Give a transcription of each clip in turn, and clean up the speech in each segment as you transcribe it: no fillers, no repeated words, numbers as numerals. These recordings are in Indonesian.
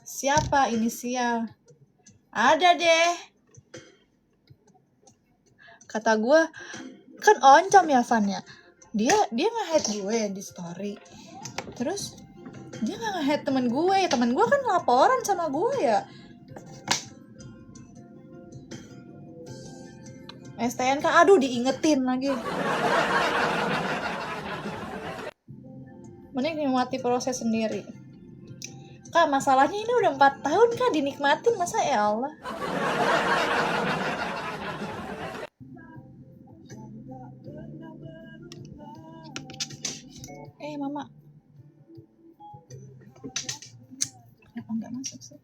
Siapa inisial? Ada deh. Kata gue, kan oncom ya Van ya. Dia nge-hate gue di story. Terus dia nggak nge-hate temen gue. Temen gue kan laporan sama gue ya. STNK, aduh diingetin lagi. Mending nikmati proses sendiri. Kak, masalahnya ini udah 4 tahun Kak dinikmatin, masa ya Allah. Mama. Kenapa nggak masuk sih?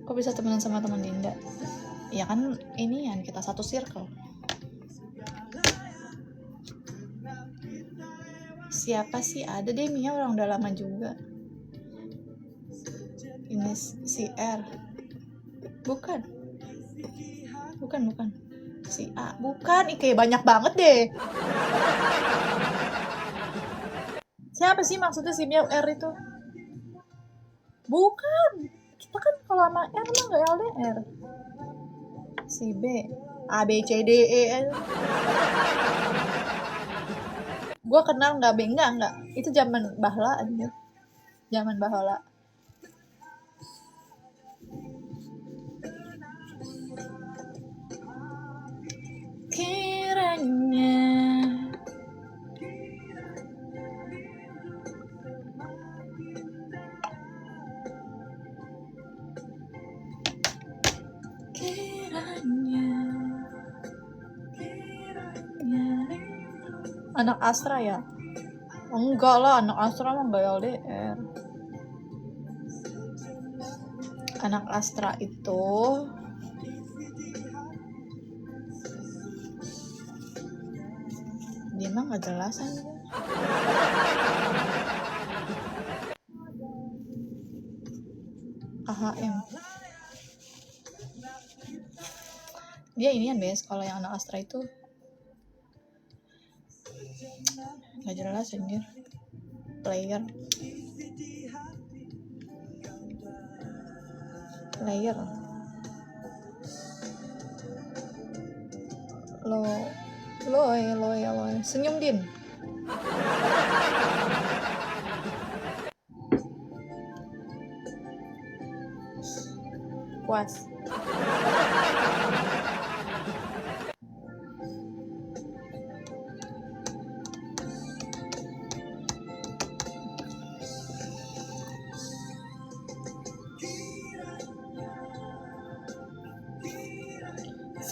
Kok bisa temenan sama teman Dinda? Ya kan ini kan kita satu circle. Siapa sih? Ada deh, Mia orang udah lama juga. Ini si R. Bukan. Si A. Bukan, kayak banyak banget deh. Siapa sih maksudnya si Mia R itu? Bukan. Kita kan kalau sama R mah gak LDR. Si B. A, B, C, D, E. Gue kenal gak B? Enggak. Itu zaman bahla aja. Zaman bahla. Kiranya anak Astra ya? Enggak lah, anak Astra mah gak LDR. Anak Astra itu dia mah gak jelas aja. AHM. Dia inian bes, kalau yang anak Astra itu gak jelas anjir. Player lo senyum Din. Puas.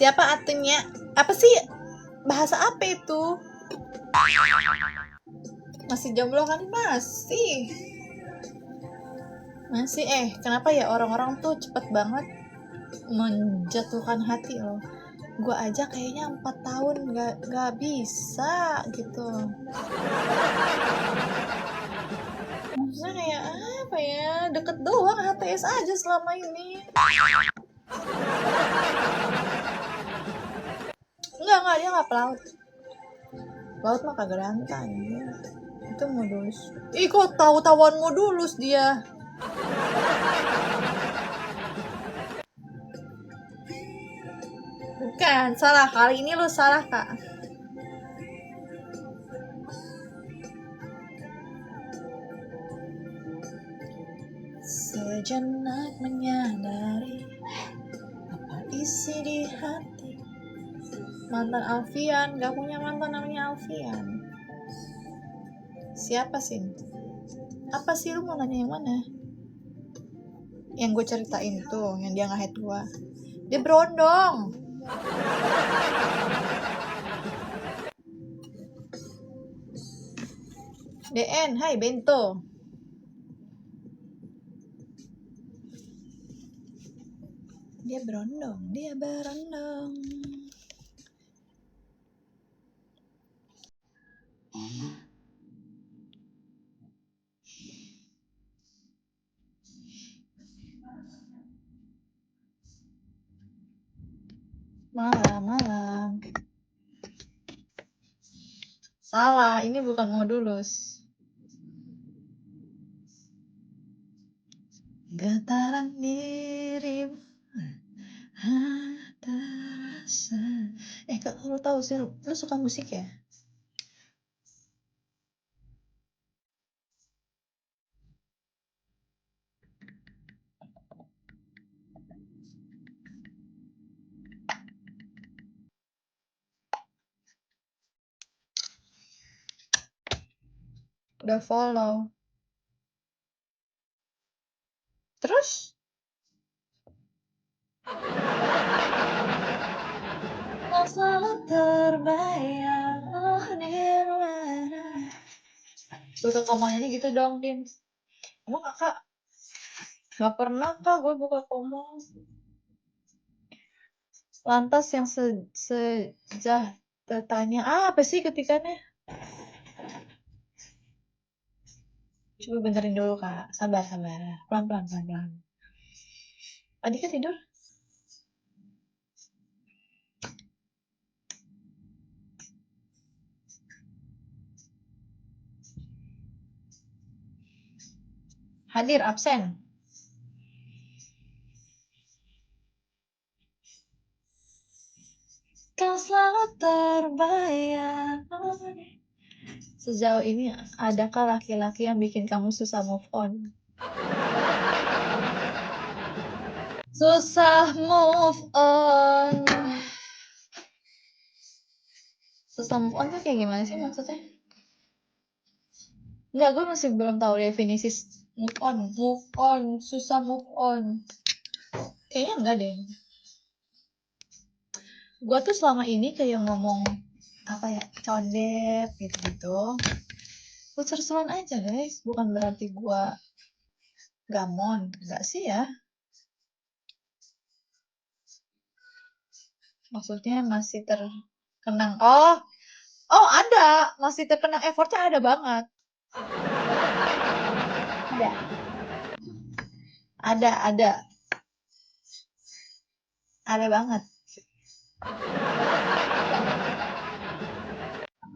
Siapa artinya? Apa sih? Bahasa apa itu? Masih jomblo kan? Masih. Kenapa ya orang-orang tuh cepet banget menjatuhkan hati loh. Gue aja kayaknya 4 tahun gak bisa gitu. Maksudnya kayak apa ya, deket doang, HTS aja selama ini. Enggak, dia gak pelaut. Pelaut mah kagak lantai ya. Itu modulus. Kok tahu-tahuan modulus dia. Bukan, salah. Kali ini lu salah, Kak. Sejenak menyadari apa isi di hati. Mantan Alfian, gak punya mantan namanya Alfian. Siapa sih? Apa sih, lu mau nanya yang mana? Yang gue ceritain tuh, yang dia nge-hate gue. Dia berondong. DN, hai Bento. Dia berondong. Malam. Salah, ini bukan modulus. Getaran dirimu terasa. Kak, lu tahu sih, lu suka musik ya? Udah follow. Terus? Kau selalu terbayang nirwana. Buka komonya gitu dong, Din. Emang kakak gak pernah kak gue buka komo. Lantas yang sejah bertanya apa sih ketikannya? Coba benerin dulu kak, sabar sabar, pelan pelan pelan pelan. Adiknya tidur? Hadir absen. Kau selalu terbayang. Sejauh ini adakah laki-laki yang bikin kamu susah move on? Susah move on. Susah move on tuh kayak gimana sih maksudnya? Enggak, gue masih belum tahu definisi move on. Move on, susah move on. Kayaknya enggak deh. Gue tuh selama ini kayak ngomong apa ya, condet gitu-gitu. Gue seru-seruan aja guys, bukan berarti gue gamon. Enggak sih ya. Maksudnya masih terkenang. Oh ada, masih terkenang, effortnya ada banget. Ada ada banget.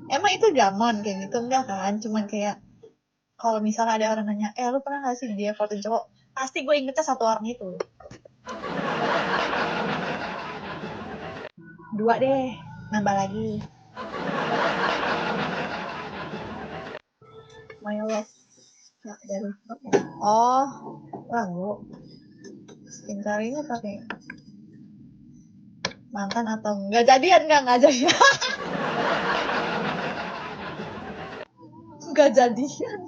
Emang itu zaman kayak gitu enggak kan? Cuman kayak kalau misalnya ada orang nanya, lu pernah gak sih dia effortin cowok? Pasti gue ingetnya satu orang itu. Dua deh, nambah lagi. My love. Nah, dari lagu. Pintar ini pakai mantan atau enggak jadian, enggak jadian. Enggak jadian.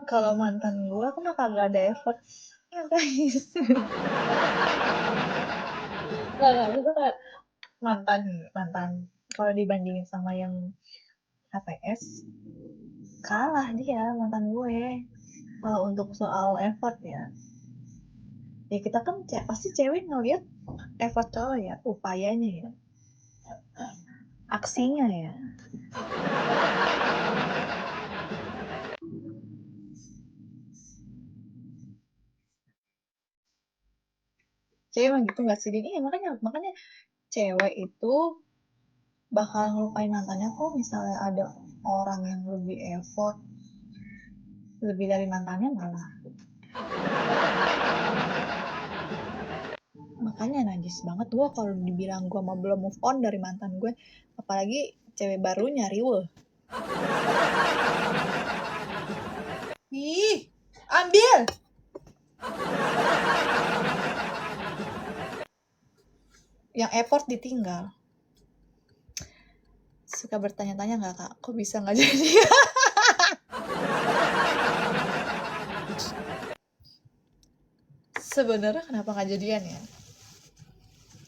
Kalau mantan gue aku mah kagak ada effort. Ya guys. Enggak bisa kayak mantan kalau dibandingin sama yang HPS kalah dia mantan gue. Kalau untuk soal effort ya kita kan pasti cewek ngeliat effort cowok ya, upayanya ya, aksinya ya. Cewek emang gitu nggak sih? Iya makanya cewek itu bakal ngelupain mantannya kok misalnya ada orang yang lebih effort lebih dari mantannya malah. Makanya najis banget gue kalau dibilang gue mau belum move on dari mantan gue, apalagi cewek barunya riweh. Ih, ambil. Yang effort ditinggal. Suka bertanya-tanya nggak kak, kok bisa nggak jadi? Sebenarnya kenapa nggak jadian ya?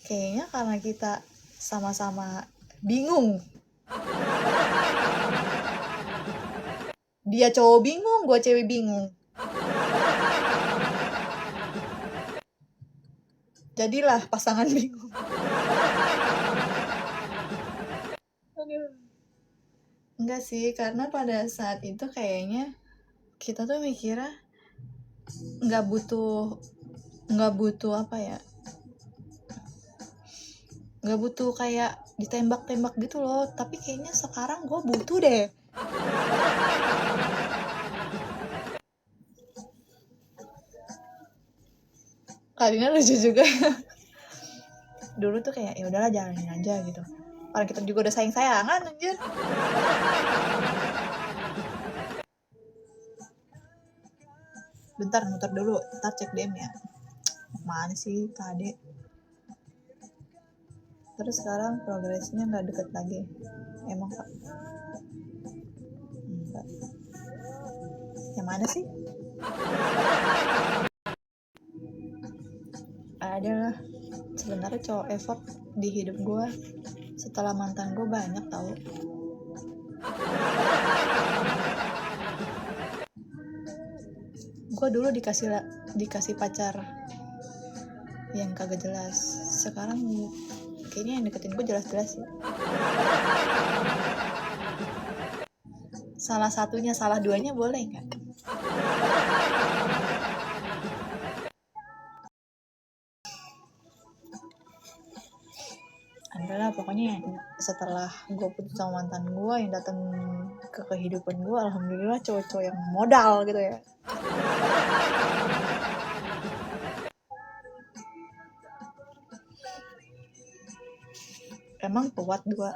Kayaknya karena kita sama-sama bingung. Dia cowok bingung, gue cewek bingung. Jadilah pasangan bingung. Enggak sih, karena pada saat itu kayaknya kita tuh mikirnya nggak butuh apa ya, Nggak butuh kayak ditembak-tembak gitu loh, tapi kayaknya sekarang gue butuh deh. Kalian lucu juga. Dulu tuh kayak ya udahlah jalanin aja gitu. Orang kita juga udah sayang-sayangan anjir. Bentar muter dulu, ntar cek DM ya. Mana sih tadi? Terus sekarang progresnya nggak deket lagi. Emang Kak? Enggak. Yang mana sih? Ada lah. Sebenarnya cowok effort di hidup gue setelah mantan gue banyak tau. Gue dulu dikasih pacar yang kagak jelas. Sekarang kayaknya yang deketin gue jelas-jelas sih. Salah satunya, salah duanya boleh nggak? Adalah pokoknya setelah gue putus sama mantan gue yang datang ke kehidupan gue, alhamdulillah cowok-cowok yang modal gitu ya. Emang kuat gue.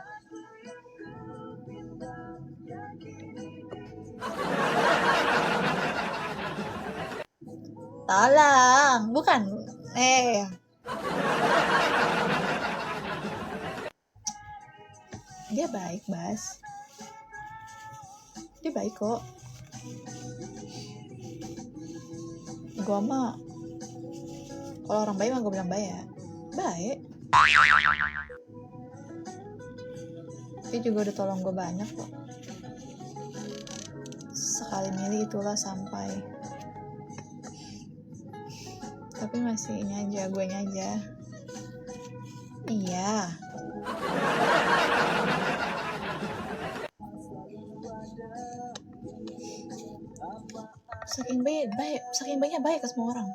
Talang, bukan. Dia baik, Bas. Dia baik kok. Gue mah kalau orang baik mah gue bilang baik ya. Baik. Dia juga udah tolong gue banyak kok. Sekali milih itulah sampai. Tapi masih ini aja, gue aja. Iya. Saking baiknya baik ke semua orang.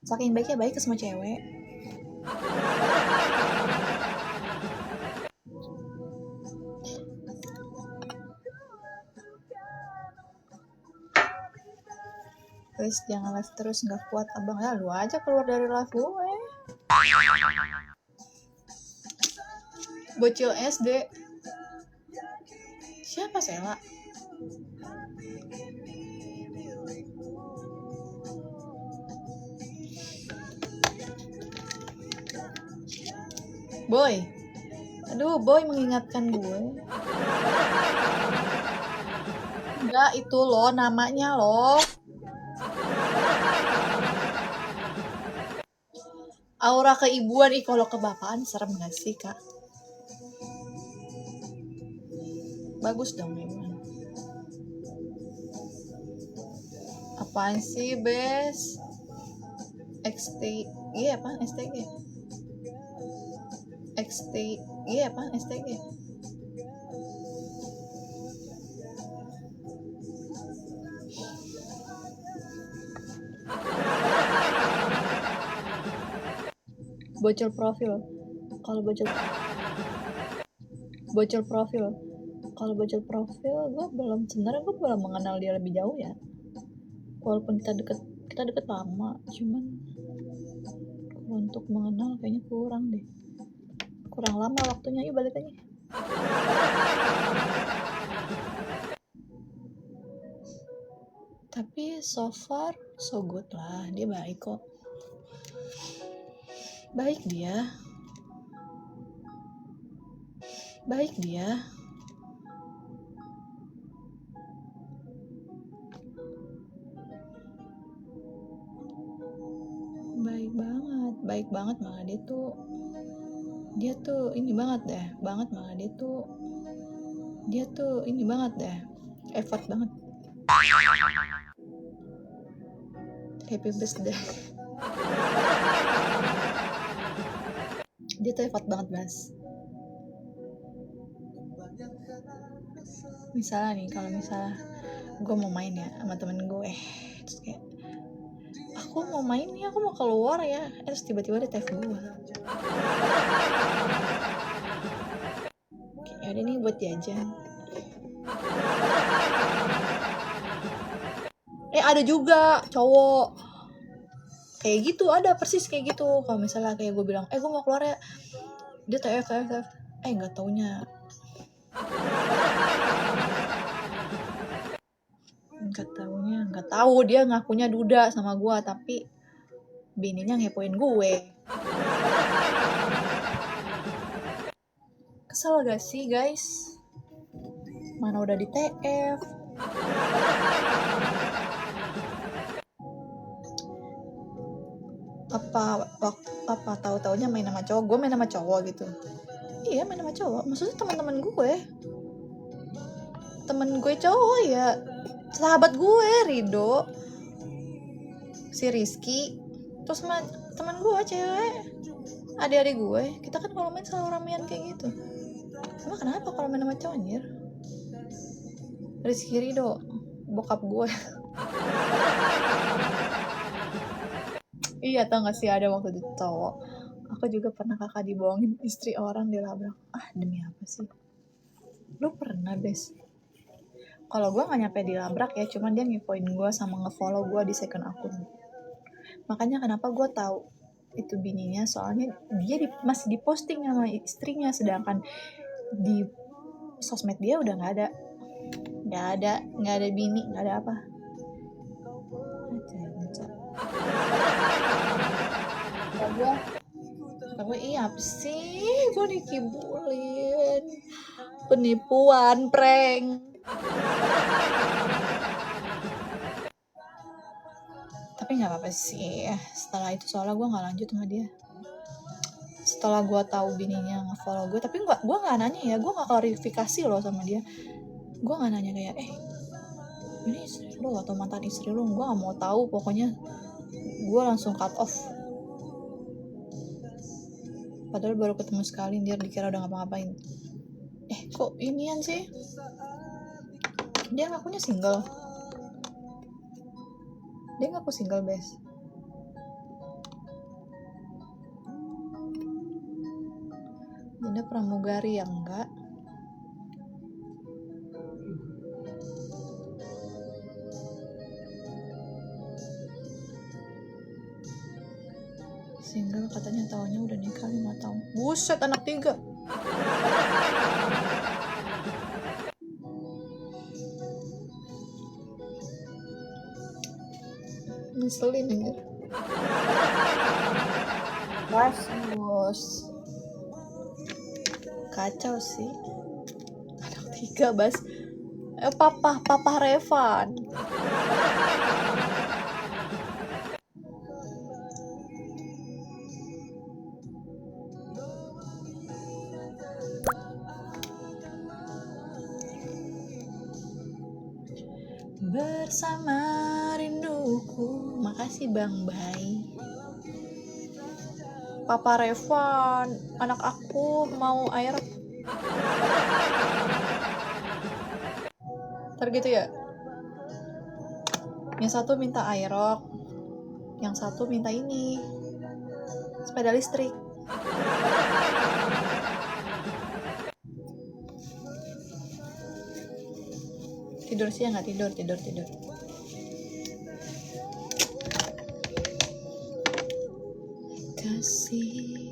Saking baiknya baik ke semua cewek. Please jangan live terus, nggak kuat abang. Ya lu aja keluar dari live gue. Bocil SD. Siapa Sela? Boy. Aduh, Boy mengingatkan gue. Enggak, itu loh namanya loh. Aura keibuan, kalau kebapaan serem gak sih, Kak? Bagus dong memang. Apaan sih, Bes? Iya apa? STG. Iya apa? STG. Bocil profil. Kalau bocil profil gue sebenarnya gue belum mengenal dia lebih jauh ya, walaupun kita deket lama, cuman untuk mengenal kayaknya kurang lama waktunya. Yuk balik aja. Tapi so far so good lah, dia baik kok. Baik dia. Baik banget malah dia tuh ini banget deh, effort banget. Happy birthday. Dia tuh effort banget, Bas. Misalnya nih, kalau gue mau main ya sama temen gue, terus kayak aku mau main nih, aku mau keluar ya. Terus tiba-tiba dia telepon gue. Ya udah nih buat jajan. Ada juga cowok kayak gitu, ada persis kayak gitu. Kalau misalnya kayak gue bilang, gue mau keluar ya, dia TF. Nggak taunya nggak tahu dia ngakunya duda sama gue, tapi bininya ngepoin gue. Kesel gak sih guys? Mana udah di TF. Apa tahu-taunya main sama cowok. Gue main sama cowok gitu. Iya, main sama cowok. Maksudnya teman-teman gue cowok ya, sahabat gue Rido, si Rizky, terus sama teman gue cewek, adik-adik gue. Kita kan kalau main selalu ramean kayak gitu. Emang kenapa kalau main sama cowok anjir? Rizky Rido, bokap gue. Iya, tau gak sih, ada waktu itu cowok, aku juga pernah kakak dibohongin istri orang, dilabrak. Demi apa sih? Lu pernah, Bes? Kalau gue gak nyampe dilabrak ya, cuman dia ngepoin gue sama ngefollow gue di second akun. Makanya kenapa gue tahu itu bininya, soalnya dia masih diposting sama istrinya, sedangkan di sosmed dia udah nggak ada bini, nggak ada apa. Gue iya apa sih, gue dikibulin, penipuan, prank. Tapi nggak apa-apa sih. Setelah itu soalnya gue nggak lanjut sama dia. Setelah gue tahu bininya nge-follow gue, tapi gue nggak nanya ya, gue nggak klarifikasi loh sama dia. Gue nggak nanya kayak ini istri lu atau mantan istri lu, gue nggak mau tahu. Pokoknya gue langsung cut off. Padahal baru ketemu sekali, dia dikira udah ngapa-ngapain. Kok inian sih? Dia ngakunya single. Dia ngaku single, Bes. Dinda pramugari yang enggak. Single katanya, tahunnya udah nikah 5 tahun. Buset, anak 3. Ngeselin anjir. Bos. Kacau sih. Anak 3, Bas. Papa Revan. Bersama rinduku. Makasih Bang Bay. Papa Revan, anak aku mau air. Ntar gitu ya. Yang satu minta aerok, yang satu minta ini, sepeda listrik. Tidur sih ya, nggak tidur. Kasih.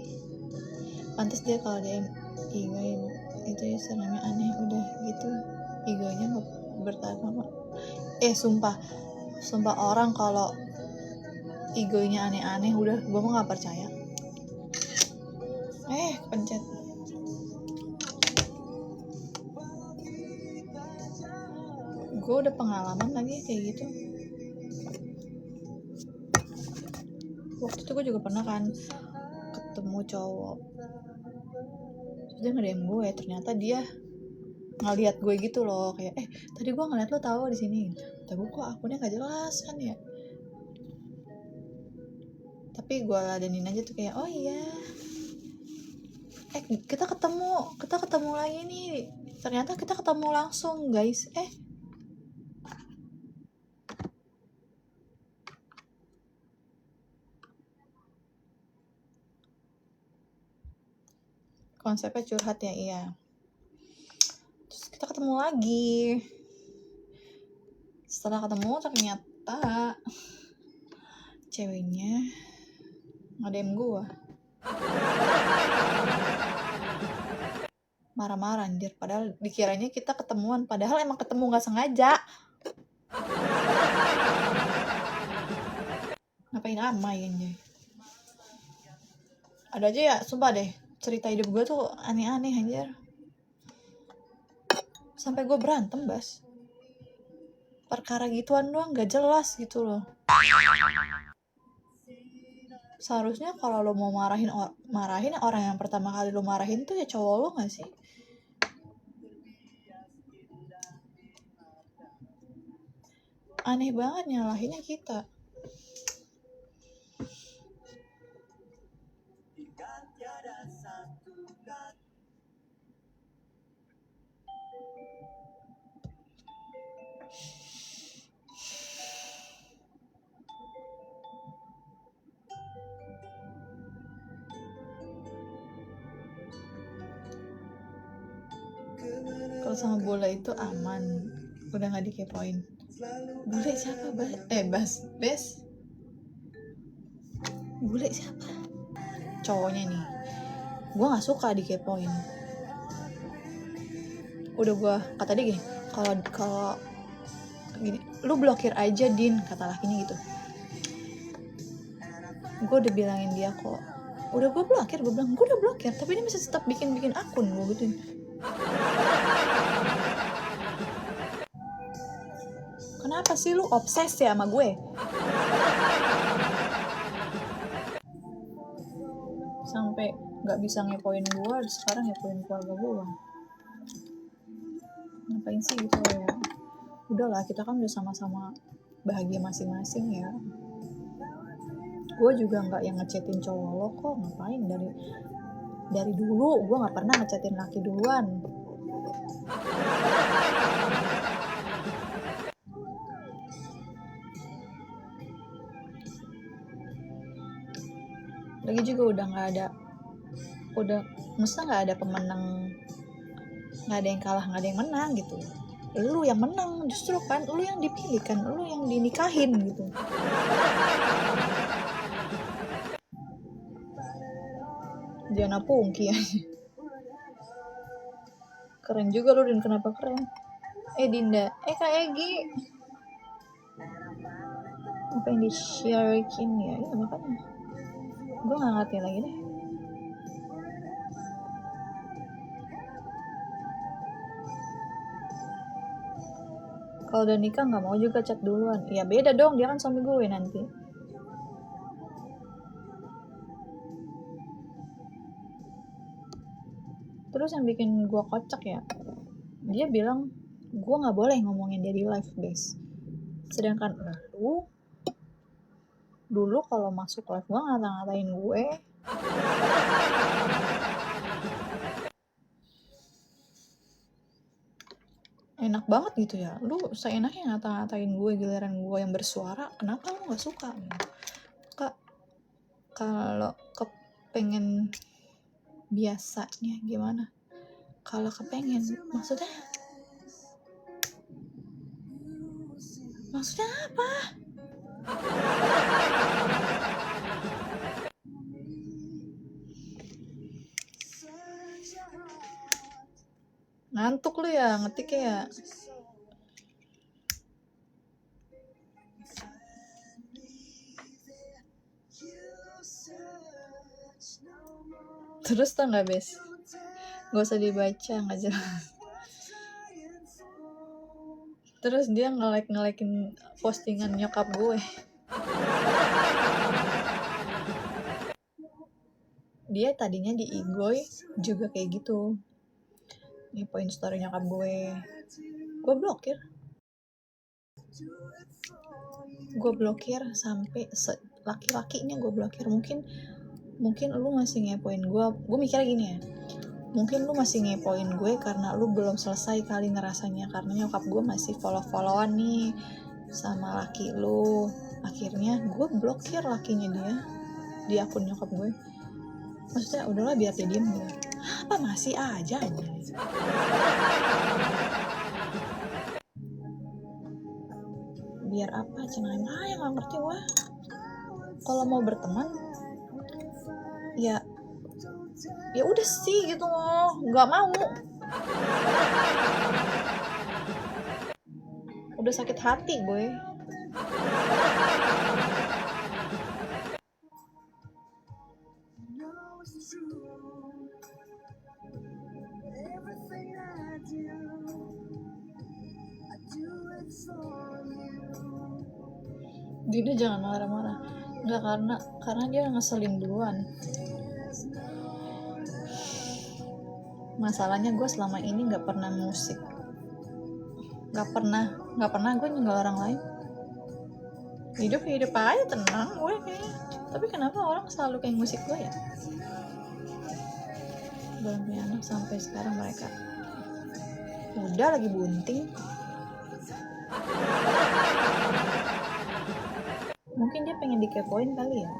Pantas dia kalau dia igain itu username aneh, udah gitu iganya nggak bertahan lama. Sumpah orang kalau igonya aneh-aneh, udah gue mah nggak percaya. Kepencet. Gue udah pengalaman lagi kayak gitu. Waktu itu gue juga pernah kan ketemu cowok, terus dia nge-DM gue, ternyata dia ngeliat gue gitu loh, kayak tadi gue ngeliat lo tahu di sini. Tapi kok akunnya nggak jelas kan ya. Tapi gue ladenin aja tuh kayak, oh iya, kita ketemu lagi nih. Ternyata kita ketemu langsung guys. konsepnya curhat ya, iya. Terus kita ketemu lagi. Setelah ketemu ternyata ceweknya nge-DM gue, marah-marah anjir, padahal dikiranya kita ketemuan, padahal emang ketemu gak sengaja. Ngapain amai anjir. Ada aja ya, sumpah deh, cerita hidup gue tuh aneh-aneh anjir. Sampai gue berantem, Bas. Perkara gituan doang gak jelas gitu loh. Seharusnya kalau lo mau marahin orang yang pertama kali lo marahin tuh ya cowok lo gak sih? Aneh banget nyalahinnya kita. Kalau sama bola itu aman, udah gak dikepoin. Bule siapa, Bes? Bule siapa? Cowoknya nih, gue gak suka dikepoin. Udah gue kata dia gini, kalau gini, lu blokir aja Din, kata lakinya gitu. Gue udah bilangin dia kok, udah gue udah blokir, tapi dia masih tetap bikin akun. Gue gituin, kenapa sih lu obses ya sama gue? Sampai gak bisa ngepoin gue, sekarang ngepoin keluarga gue. Ngapain sih gitu ya? Udahlah, kita kan udah sama-sama bahagia masing-masing ya. Gue juga nggak yang ngechatin cowok lo kok, ngapain, dari dulu gue nggak pernah ngechatin laki duluan. Lagi juga udah mesti nggak ada pemenang, nggak ada yang kalah, nggak ada yang menang gitu. Lu yang menang justru kan, lu yang dipilih kan, lu yang dinikahin gitu. Jangan pungki aja. Keren juga lu, Din. Kenapa keren? Dinda, Kak Egi, apa yang di-sharein ya? Iya makanya gue gak ngerti lagi deh. Kalau udah nikah gak mau juga chat duluan. Ya beda dong, dia kan suami gue nanti. Terus yang bikin gue kocak ya, dia bilang gue gak boleh ngomongin dia di live, guys. Sedangkan lu dulu kalau masuk live gue ngata-ngatain gue. Enak banget gitu ya, lu seenaknya ngata-ngatain gue, giliran gue yang bersuara, kenapa lu gak suka? Kak, kalau kepengen biasanya gimana? Kalau kepengen, maksudnya apa? Ngantuk lu ya ngetik ya. Terus tau gak, Bes? Gak usah dibaca, gak jelas. Terus dia nge-like-in postingan nyokap gue. Dia tadinya di Igoy juga kayak gitu, ngepoin story nyokap gue. Gue blokir sampai laki-lakinya gue blokir. Mungkin lu masih ngepoin gue mikirnya gini ya, mungkin lu masih ngepoin gue karena lu belum selesai kali ngerasanya, karena nyokap gue masih follow-followan nih sama laki lu. Akhirnya gue blokir lakinya dia di akun nyokap gue. Maksudnya udahlah biar dia diem gitu. Apa masih aja anjay. Biar apa cenah yang gak ngerti gue. Kalau mau berteman ya udah sih gitu loh, nggak mau. Udah sakit hati gue. Dina jangan marah-marah. Nggak, karena dia ngeselin duluan. Masalahnya gue selama ini nggak pernah musik, nggak pernah gue nyinggol orang lain. Hidup aja tenang gue kayaknya. Tapi kenapa orang selalu kayak musik gue ya? Belum punya anak sampai sekarang mereka udah lagi bunting. Mungkin dia pengen dikepoin kali ya.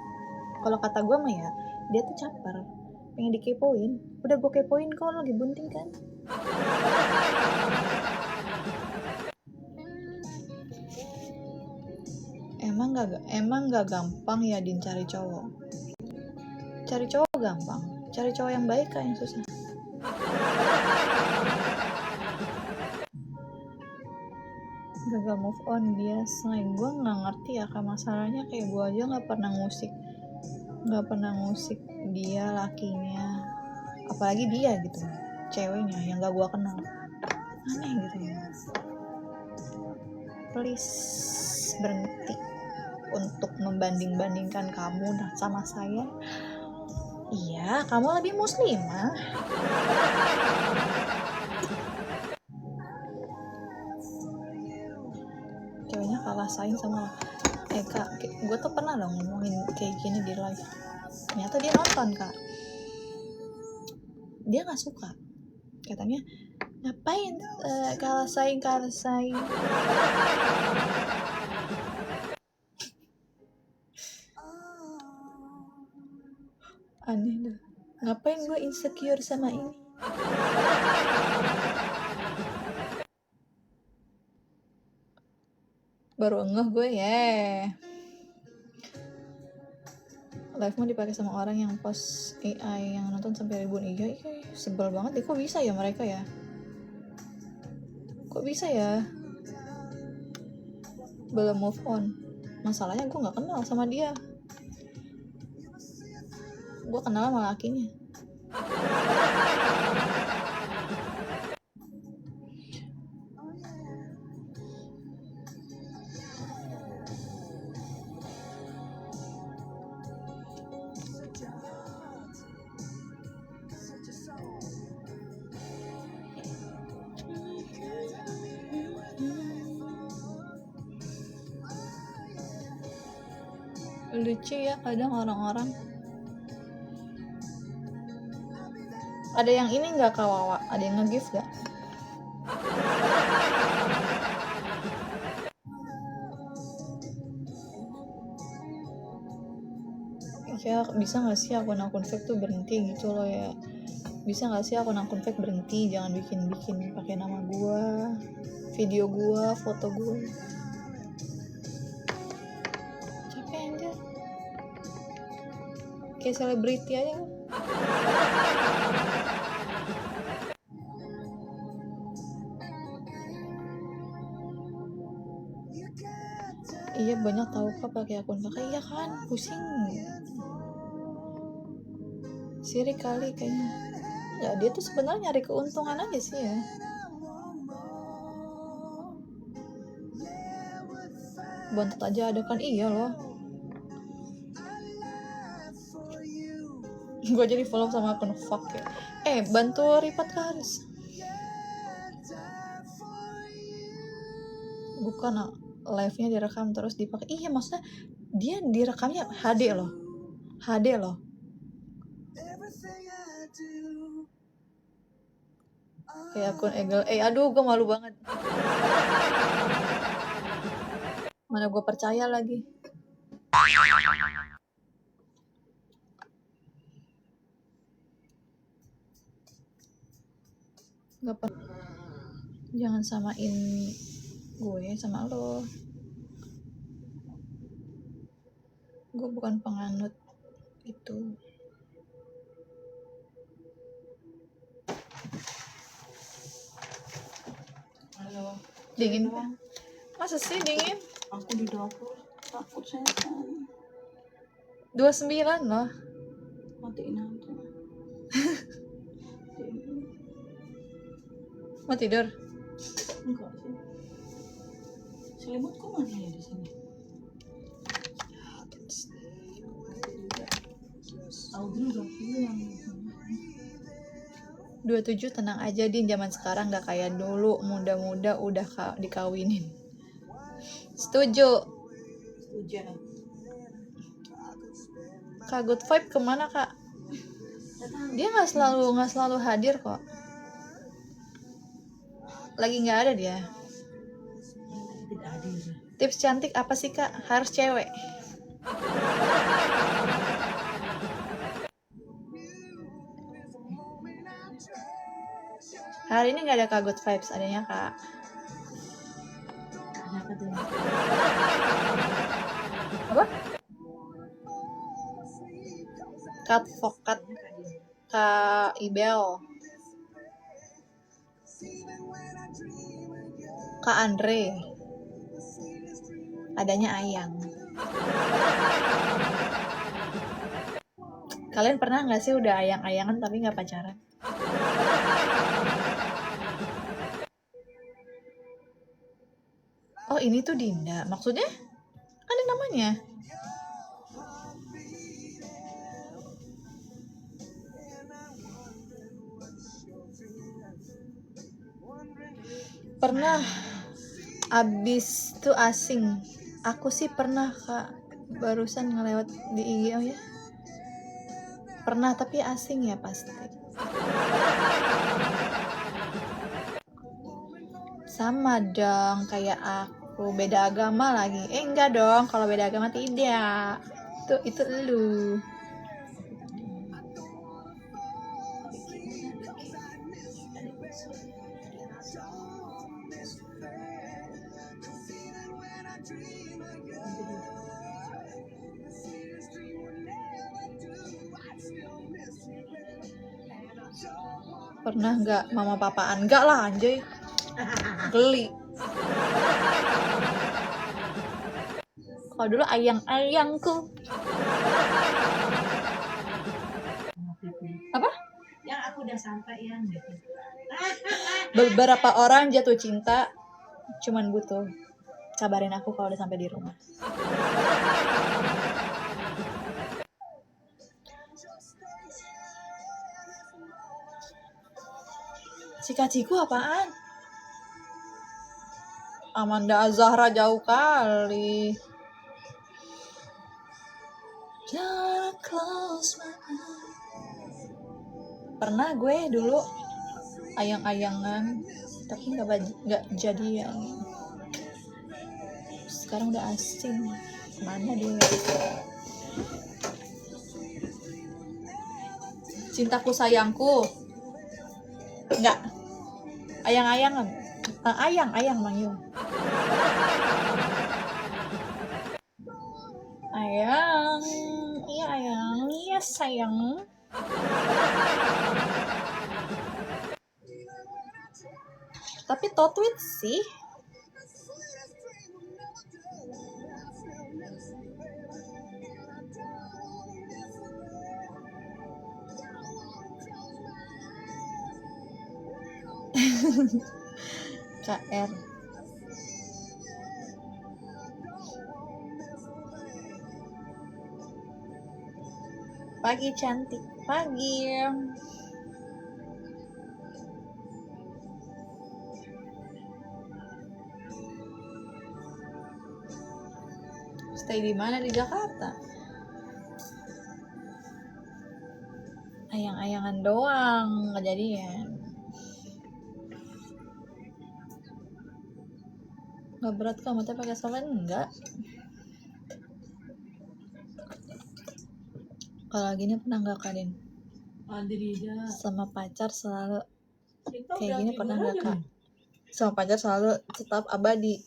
Kalau kata gue mah ya, dia tuh caper, pengen dikepoin. Udah gue kepoin kok, lagi bunting kan. Emang gak gampang ya Din cari cowok. Cari cowok gampang, cari cowok yang baik kan yang susah. Gagal move on biasa. Gue nggak ngerti ya, kan masalahnya kayak gue aja nggak pernah ngusik dia lakinya, apalagi dia gitu ceweknya yang gak gue kenal. Aneh gitu ya. Please berhenti untuk membanding-bandingkan kamu sama saya. Iya, kamu lebih muslimah. Ceweknya kalah saing sama Kak, gue tuh pernah dong ngomongin kayak gini di live. Ternyata dia nonton, Kak. Dia gak suka. Katanya, ngapain kalah saing. Aneh dah. Ngapain gue insecure sama ini? Baru ngeh gue ya. Live mau dipakai sama orang yang post AI yang nonton sampai ribuan. Iya, sebel banget deh. Kok bisa ya mereka ya? Kok bisa ya? Belum move on. Masalahnya gue gak kenal sama dia. Gue kenal sama lakinya. Lucu ya kadang orang-orang. Ada yang ini gak Kak Wawa? Ada yang nge-gift gak? Ya bisa gak sih akun-akun fake tuh berhenti gitu loh ya. Bisa gak sih akun-akun fake berhenti, jangan bikin pakai nama gue, video gue, foto gue. Capek aja. Kayak selebriti aja. Iya banyak tahu Kak pakai akun kakak. Iya kan, pusing. Sirik kali kayaknya. Ya dia tuh sebenarnya nyari keuntungan aja sih ya. Bontot aja ada kan, iya loh. Gue jadi follow sama akun fuck ya. Bantu report ke Haris. Bukan live-nya direkam terus dipakai. Iya maksudnya dia direkamnya HD loh. Kayak akun Egel. Aduh gue malu banget. Mana gue percaya lagi. Gak pernah. Jangan samain gue sama lo. Gue bukan penganut itu. Halo. Dingin kan? Masa sih dingin? Aku di dapur takut setan. 29 loh. Matiin aja. Mau tidur? Enggak sih. Selimutku mana ya di sini? Audrey udah pulang. 27 tenang aja, Din. Zaman sekarang gak kayak dulu, muda-muda udah dikawinin. Setuju. Setuju. Kak Good Vibe kemana, Kak? Dia nggak selalu hadir kok. Lagi nggak ada dia. Tidak hadir. Tips cantik apa sih, Kak? Harus cewek. Hari ini nggak ada Kak Good Vibes, adanya Kak. Kenapa tuh? Apa? Kak Fokat, Kak Ibel, Kak Andre, adanya Ayang. Kalian pernah nggak sih udah ayang-ayangan tapi nggak pacaran? Oh, ini tuh Dinda. Maksudnya? Ada namanya. Pernah. Abis tuh asing. Aku sih pernah, Kak. Barusan ngelewat di IG. Oh ya. Pernah, tapi asing ya pasti. Sama dong kayak aku, beda agama lagi. Enggak dong, kalau beda agama tidak. Itu lu. Pernah nggak mama papaan? Enggak lah anjay. Geli. Kalau dulu ayang-ayangku. Apa? Yang aku udah sampai yang gitu. Beberapa orang jatuh cinta cuman butuh kabarin aku kalau udah sampai di rumah. Cika-ciku apaan? Amanda Azahra jauh kali. Pernah gue dulu ayang-ayangan tapi nggak jadian. Sekarang udah asing. Kemana dia? Cintaku sayangku. Enggak. Ayang-ayangan. Ayang manggil. Ayang. Iya ayang. Iya sayang. Tapi tweet sih. KR. Pagi cantik. Pagi. Stay di mana? Di Jakarta. Ayang-ayangan doang, nggak jadian. Nggak berat kamu teh pakai software enggak? Kalau gini pernah nggak kalian? Adrida. Sama pacar selalu Kayak gini pernah nggak kak? Sama pacar selalu tetap abadi.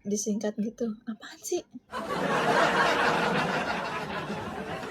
Disingkat gitu. Apaan sih?